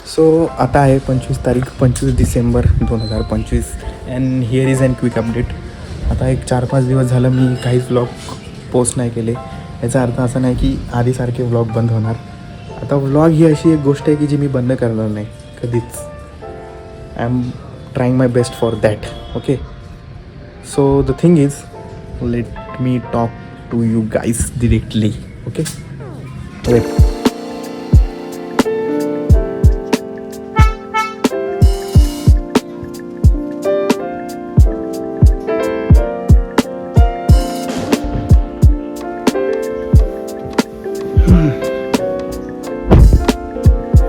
So आता आहे 25 तारीख 25 डिसेंबर 2025 and here is an quick update. आता एक 4-5 दिवस झालं मी काहीच व्लॉग पोस्ट नाही केले. याचा अर्थ असा नाही की आधीसारखे व्लॉग बंद होणार. आता व्लॉग ही अशी एक गोष्ट आहे की जी मी बंद करणार नाही कधीच. I am trying my best for that. Okay, so the thing is let me talk to you guys directly. Okay, wait.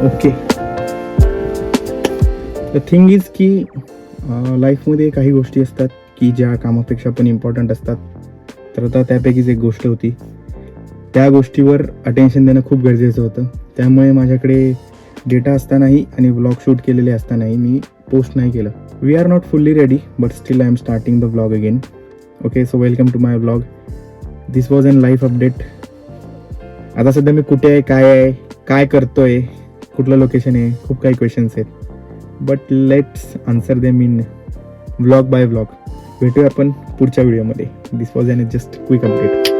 Okay, the thing is की लाईफमध्ये काही गोष्टी असतात की ज्या कामापेक्षा पण इम्पॉर्टंट असतात. तर आता त्यापैकीच एक गोष्ट होती. त्या गोष्टीवर अटेन्शन देणं खूप गरजेचं होतं. त्यामुळे माझ्याकडे डेटा असतानाही आणि व्लॉग शूट केलेले असतानाही मी पोस्ट नाही केलं. We are not fully ready but still I am starting the vlog again. Okay, so welcome to my vlog. This was an life update. आता सध्या मी कुठे आहे, काय आहे, काय करतोय, कुठलं लोकेशन आहे, खूप काही क्वेश्चन्स आहेत. But let's answer them in vlog by vlog. भेटूया आपण पुढच्या व्हिडिओमध्ये. This was an just quick update.